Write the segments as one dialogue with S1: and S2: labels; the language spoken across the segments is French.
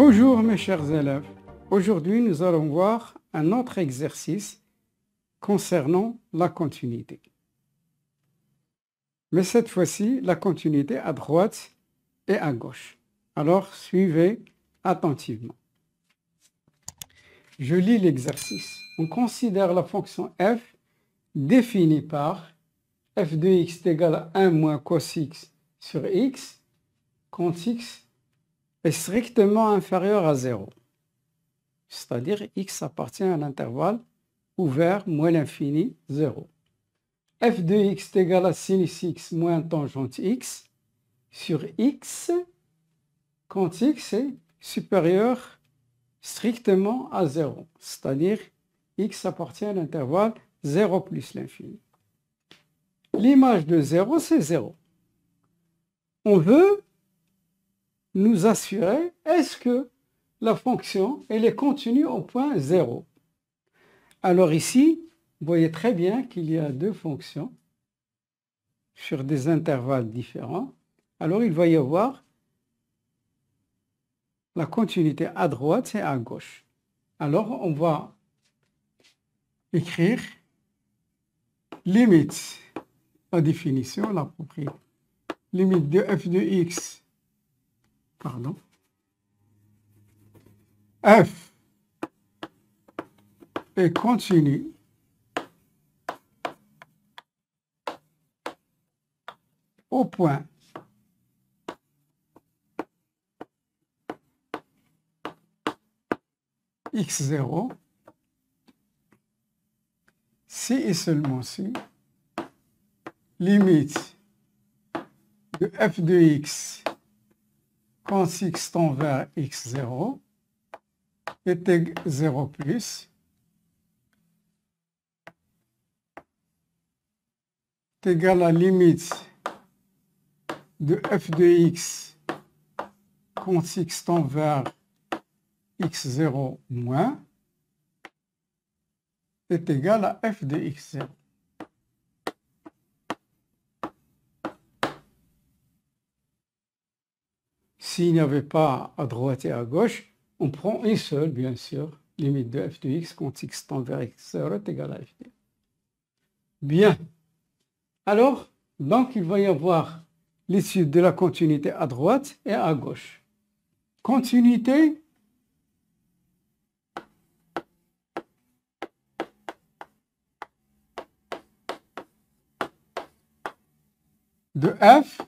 S1: Bonjour mes chers élèves, aujourd'hui nous allons voir un autre exercice concernant la continuité. Mais cette fois-ci, la continuité à droite et à gauche. Alors suivez attentivement. Je lis l'exercice. On considère la fonction f définie par f de x est égal à 1 moins cos x sur x quand x est strictement inférieur à 0. C'est-à-dire x appartient à l'intervalle ouvert moins l'infini 0. f de x est égal à sinus x moins tangente x sur x quand x est supérieur strictement à 0. C'est-à-dire x appartient à l'intervalle 0 plus l'infini. L'image de 0, c'est 0. On veut nous assurer, est-ce que la fonction elle est continue au point 0? Alors ici, vous voyez très bien qu'il y a deux fonctions sur des intervalles différents. Alors il va y avoir la continuité à droite et à gauche. Alors on va écrire limite, la définition, la propriété. Limite de f de x, f est continue au point x0 si et seulement si limite de f de x quand x tend vers x0 est 0 plus est égal à la limite de f de x quand x tend vers x0 moins est égal à f de x0. S'il n'y avait pas à droite et à gauche, on prend une seule, bien sûr, limite de f de x quand x tend vers x0 est égal à f de x. Bien. Alors, donc il va y avoir l'étude de la continuité à droite et à gauche. Continuité de f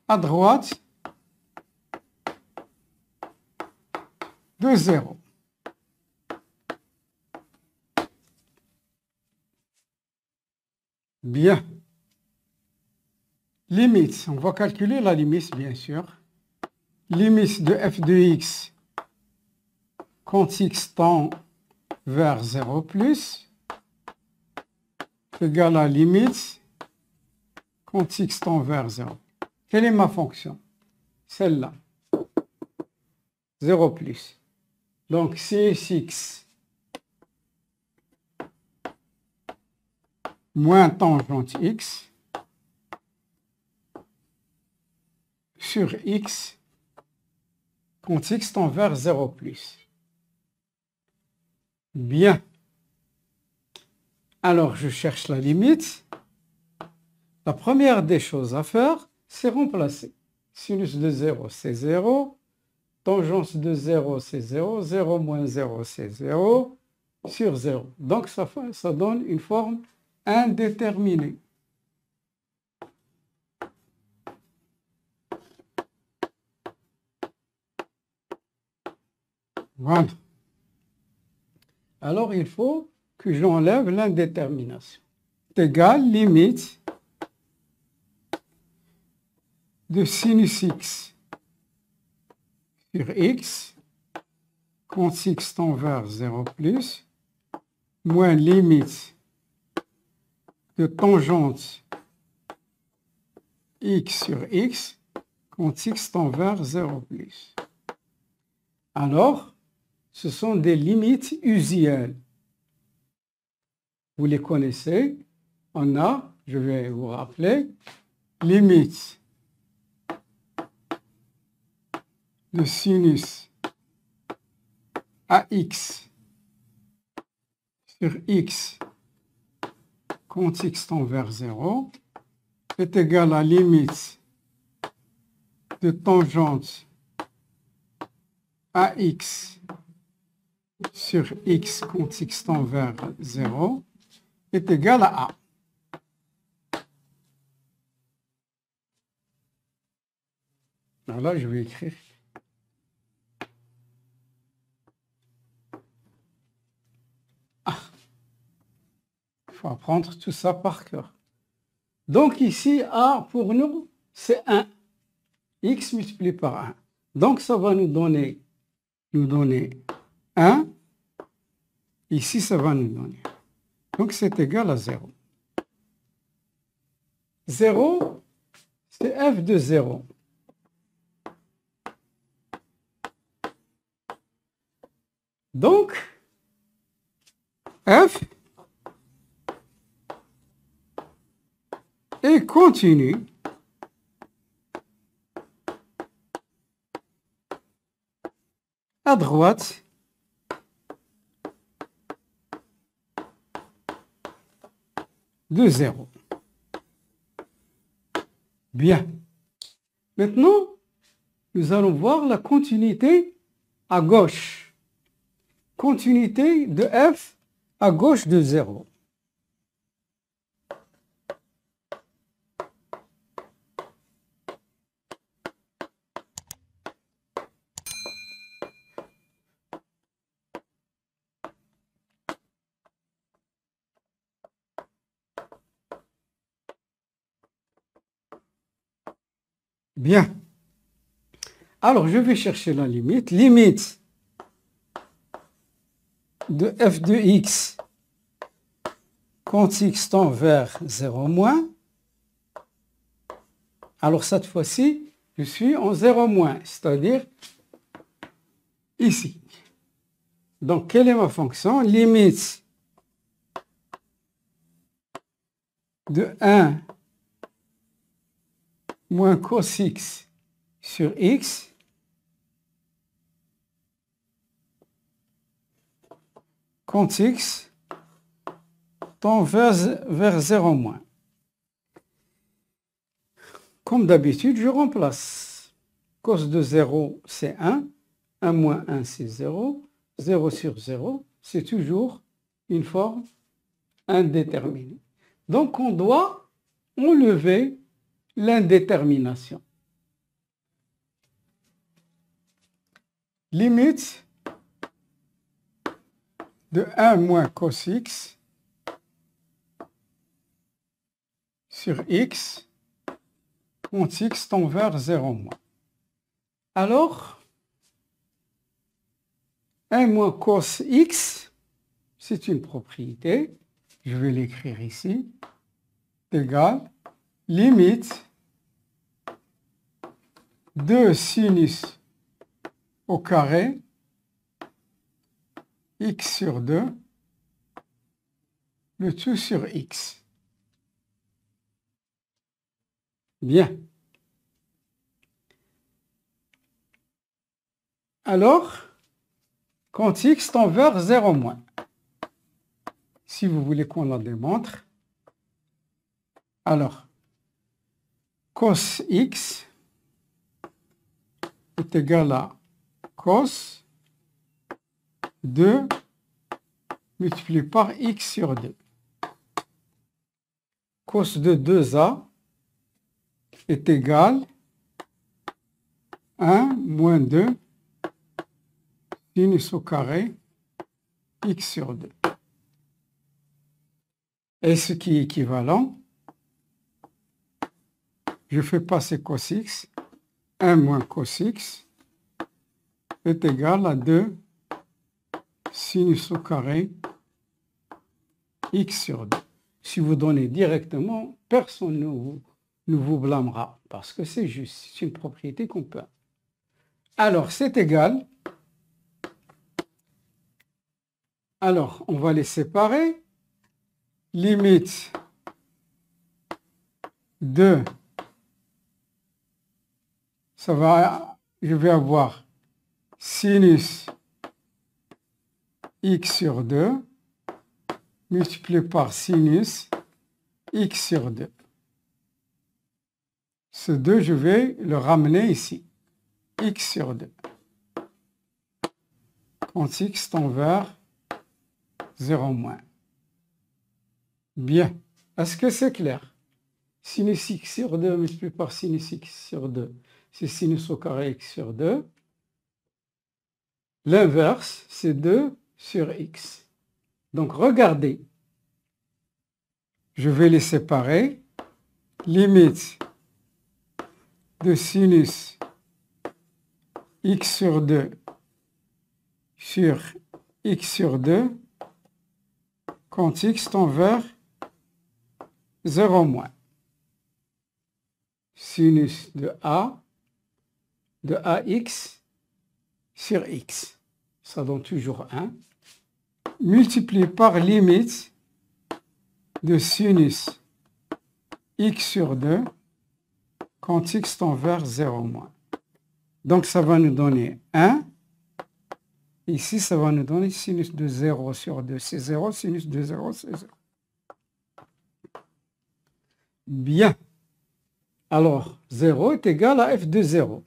S1: à droite de 0. Bien. Limite, on va calculer la limite, bien sûr. Limite de f de x quand x tend vers 0 plus égale à la limite quand x tend vers 0. Quelle est ma fonction? Celle-là. 0 plus. Donc, sinus x moins tangente x sur x quand x tend vers 0 plus. Bien. Alors, je cherche la limite. La première des choses à faire, c'est remplacer. Sinus de 0, c'est 0. Tangente de 0, c'est 0. 0 moins 0, c'est 0 sur 0. Donc, ça donne une forme indéterminée. Voilà. Alors, il faut que j'enlève l'indétermination. Égale limite de sinus x sur x quand x tend vers 0 plus moins limite de tangente x sur x quand x tend vers 0 plus. Alors, ce sont des limites usuelles. Vous les connaissez. On a, je vais vous rappeler, limite de sinus AX sur X quand X tend vers 0 est égal à limite de tangente AX sur X quand X tend vers 0 est égal à A. Alors là, je vais écrire. Il faut apprendre tout ça par cœur. Donc ici, A pour nous, c'est 1. X multiplié par 1. Donc ça va nous donner 1. Ici, ça va nous donner. Donc c'est égal à 0. 0, c'est f de 0. Donc, f est continu à droite de 0. Bien. Maintenant, nous allons voir la continuité à gauche. Continuité de f à gauche de 0. Bien. Alors, je vais chercher la limite. Limite de f de x quand x tend vers 0 moins. Alors, cette fois-ci, je suis en 0 moins, c'est-à-dire ici. Donc, quelle est ma fonction? Limite de 1 moins cos x sur x quand x tend vers 0 moins. Comme d'habitude, je remplace. Cos de 0, c'est 1. 1 moins 1, c'est 0. 0 sur 0, c'est toujours une forme indéterminée. Donc, on doit enlever l'indétermination. Limite de 1 moins cos x sur x quand x tend vers 0 moins. Alors, 1 moins cos x, c'est une propriété, je vais l'écrire ici, égale limite de sinus au carré x sur 2, le tout sur x. Bien. Alors, quand x tend vers 0 moins, si vous voulez qu'on la démontre, alors, cos x est égal à cos 2 multiplié par x sur 2. Cos de 2a est égal à 1 moins 2 sinus au carré x sur 2. Et ce qui est équivalent, je fais passer cos x, 1 moins cos x est égal à 2 sinus au carré x sur 2. Si vous donnez directement, personne ne vous blâmera, parce que c'est juste, c'est une propriété qu'on peut. Alors, c'est égal. Alors, on va les séparer. Limite de, je vais avoir sinus x sur 2 multiplié par sinus x sur 2. Ce 2, je vais le ramener ici. X sur 2. Quand x tend vers 0 moins. Bien. Est-ce que c'est clair? Sinus x sur 2 multiplié par sinus x sur 2, c'est sinus au carré x sur 2. L'inverse, c'est 2 sur x. Donc, regardez. Je vais les séparer. Limite de sinus x sur 2 sur x sur 2 quand x tend vers 0 moins. Sinus de ax sur x. Ça donne toujours 1. Multiplié par limite de sinus x sur 2 quand x tend vers 0 moins. Donc, ça va nous donner 1. Ici, ça va nous donner sinus de 0 sur 2. C'est 0, sinus de 0, c'est 0. Bien. Alors, 0 est égal à f de 0.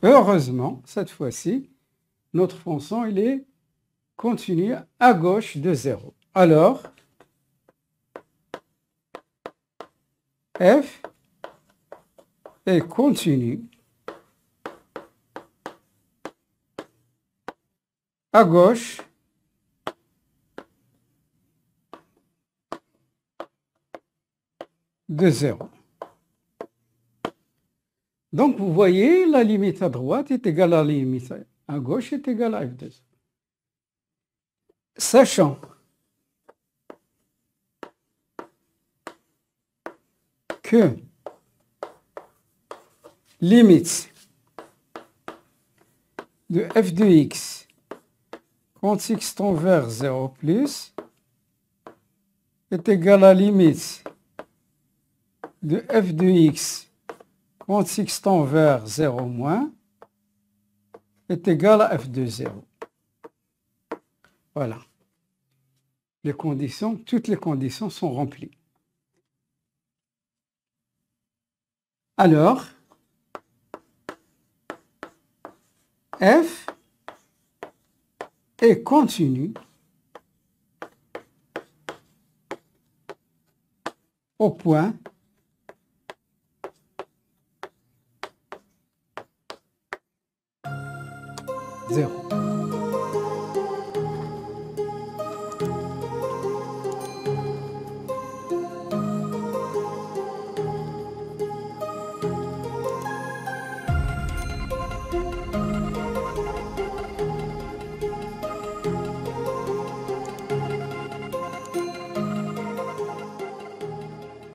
S1: Heureusement, cette fois-ci, notre fonction, il est continu à gauche de 0. Alors, f est continu à gauche de 0. Donc, vous voyez, la limite à droite est égale à la limite à gauche est égale à f de 0. Sachant que limite de f de x quand x tend vers 0 plus est égale à la limite de f de x quand x tend vers 0 moins est égale à f de 0. Voilà. Les conditions, toutes les conditions sont remplies. Alors, f est continu au point zéro.